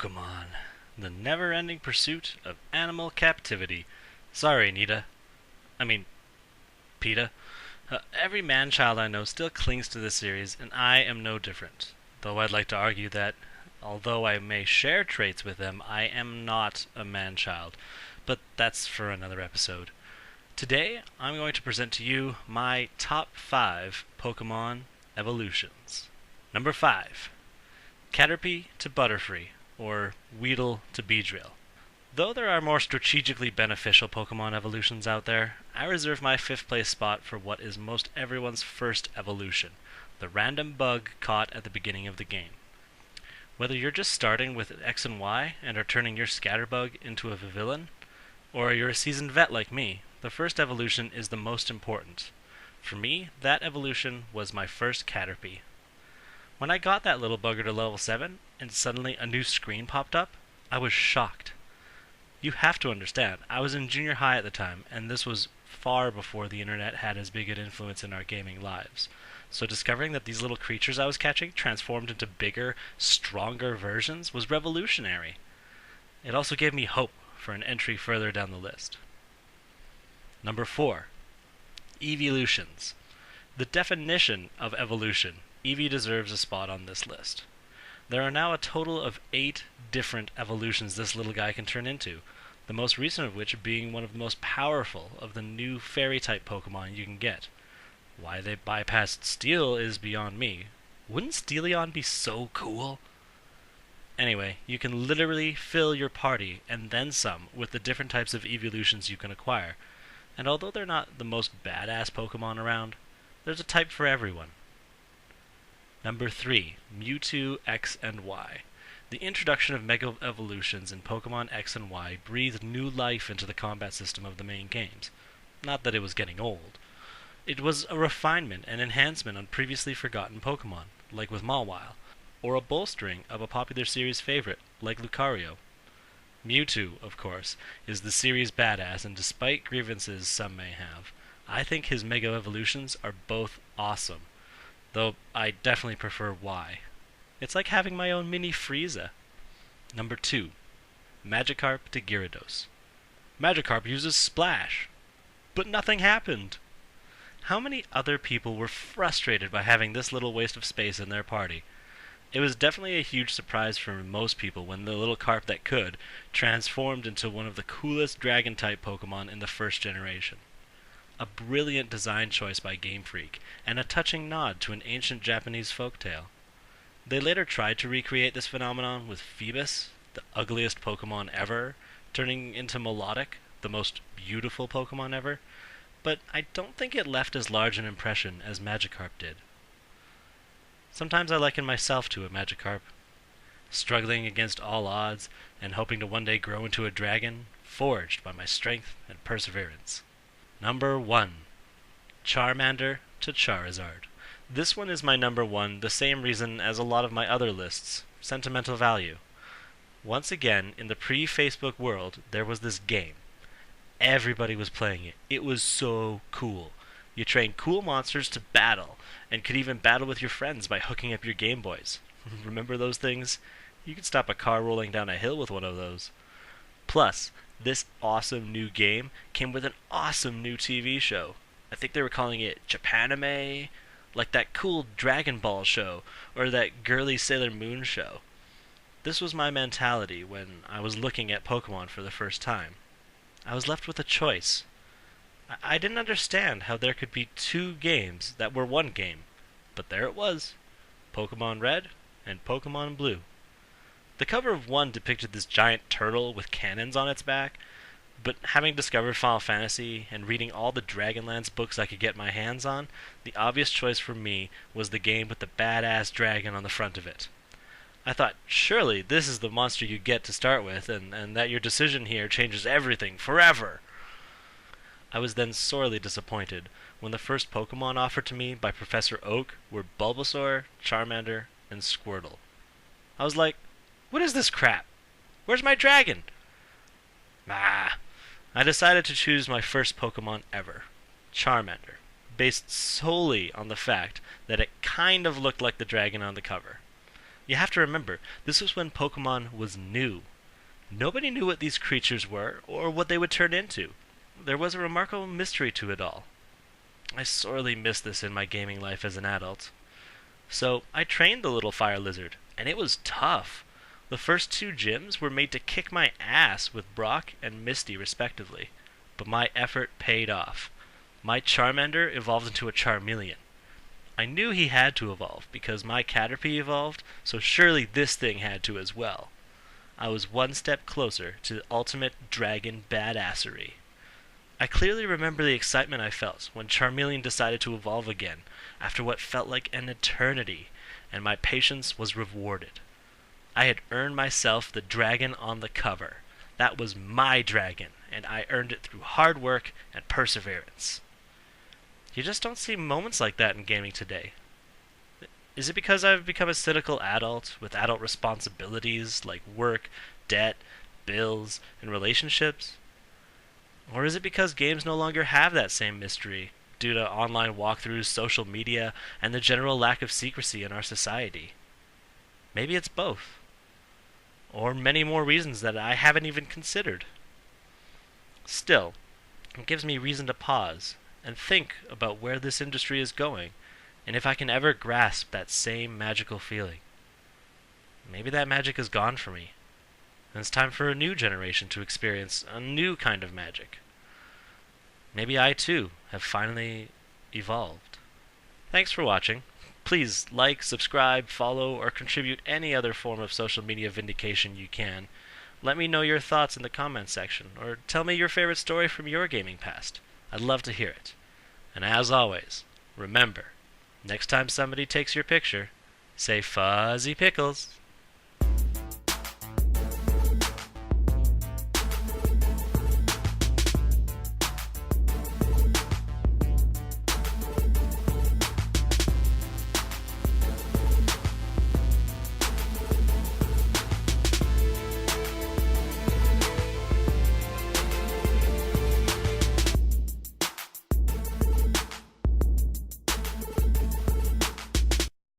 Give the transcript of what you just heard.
Pokemon. The never-ending pursuit of animal captivity. Sorry, Nita. I mean, PETA. Every man-child I know still clings to this series, and I am no different. Though I'd like to argue that, although I may share traits with them, I am not a man-child. But that's for another episode. Today, I'm going to present to you my top 5 Pokemon evolutions. Number 5. Caterpie to Butterfree, or Weedle to Beedrill. Though there are more strategically beneficial Pokemon evolutions out there, I reserve my 5th place spot for what is most everyone's first evolution, the random bug caught at the beginning of the game. Whether you're just starting with X and Y and are turning your Scatterbug into a Vivillon, or you're a seasoned vet like me, the first evolution is the most important. For me, that evolution was my first Caterpie. When I got that little bugger to level 7, and suddenly a new screen popped up, I was shocked. You have to understand, I was in junior high at the time, and this was far before the internet had as big an influence in our gaming lives. So discovering that these little creatures I was catching transformed into bigger, stronger versions was revolutionary. It also gave me hope for an entry further down the list. Number 4. Evolutions. The definition of evolution, Eevee deserves a spot on this list. There are now a total of 8 different evolutions this little guy can turn into, the most recent of which being one of the most powerful of the new Fairy-type Pokemon you can get. Why they bypassed Steel is beyond me. Wouldn't Steelion be so cool? Anyway, you can literally fill your party, and then some, with the different types of evolutions you can acquire. And although they're not the most badass Pokemon around, there's a type for everyone. Number 3. Mewtwo X and Y. The introduction of Mega Evolutions in Pokemon X and Y breathed new life into the combat system of the main games. Not that it was getting old. It was a refinement and enhancement on previously forgotten Pokemon, like with Mawile, or a bolstering of a popular series favorite, like Lucario. Mewtwo, of course, is the series badass, and despite grievances some may have, I think his Mega Evolutions are both awesome. Though I definitely prefer Y. It's like having my own mini Frieza. Number 2. Magikarp to Gyarados. Magikarp uses Splash, but nothing happened. How many other people were frustrated by having this little waste of space in their party? It was definitely a huge surprise for most people when the little carp that could transformed into one of the coolest Dragon-type Pokemon in the first generation. A brilliant design choice by Game Freak, and a touching nod to an ancient Japanese folktale. They later tried to recreate this phenomenon with Phoebus, the ugliest Pokemon ever, turning into Melodic, the most beautiful Pokemon ever, but I don't think it left as large an impression as Magikarp did. Sometimes I liken myself to a Magikarp, struggling against all odds and hoping to one day grow into a dragon, forged by my strength and perseverance. Number 1. Charmander to Charizard. This one is my number 1, the same reason as a lot of my other lists, sentimental value. Once again, in the pre-Facebook world, there was this game. Everybody was playing it. It was so cool. You trained cool monsters to battle, and could even battle with your friends by hooking up your Game Boys. Remember those things? You could stop a car rolling down a hill with one of those. Plus, this awesome new game came with an awesome new TV show. I think they were calling it Japanime, like that cool Dragon Ball show, or that girly Sailor Moon show. This was my mentality when I was looking at Pokemon for the first time. I was left with a choice. I didn't understand how there could be 2 games that were one game, but there it was. Pokemon Red and Pokemon Blue. The cover of one depicted this giant turtle with cannons on its back, but having discovered Final Fantasy and reading all the Dragonlance books I could get my hands on, the obvious choice for me was the game with the badass dragon on the front of it. I thought, surely this is the monster you get to start with, and that your decision here changes everything forever. I was then sorely disappointed when the first Pokemon offered to me by Professor Oak were Bulbasaur, Charmander, and Squirtle. I was like, what is this crap? Where's my dragon? Ah. I decided to choose my first Pokemon ever, Charmander, based solely on the fact that it kind of looked like the dragon on the cover. You have to remember, this was when Pokemon was new. Nobody knew what these creatures were or what they would turn into. There was a remarkable mystery to it all. I sorely miss this in my gaming life as an adult. So I trained the little fire lizard, and it was tough. The first two gyms were made to kick my ass with Brock and Misty respectively, but my effort paid off. My Charmander evolved into a Charmeleon. I knew he had to evolve because my Caterpie evolved, so surely this thing had to as well. I was one step closer to the ultimate dragon badassery. I clearly remember the excitement I felt when Charmeleon decided to evolve again after what felt like an eternity, and my patience was rewarded. I had earned myself the dragon on the cover. That was my dragon, and I earned it through hard work and perseverance. You just don't see moments like that in gaming today. Is it because I've become a cynical adult with adult responsibilities like work, debt, bills, and relationships? Or is it because games no longer have that same mystery due to online walkthroughs, social media, and the general lack of secrecy in our society? Maybe it's both. Or many more reasons that I haven't even considered. Still, it gives me reason to pause and think about where this industry is going, and if I can ever grasp that same magical feeling. Maybe that magic is gone for me, and it's time for a new generation to experience a new kind of magic. Maybe I too have finally evolved. Thanks for watching. Please like, subscribe, follow, or contribute any other form of social media vindication you can. Let me know your thoughts in the comments section, or tell me your favorite story from your gaming past. I'd love to hear it. And as always, remember, next time somebody takes your picture, say Fuzzy Pickles.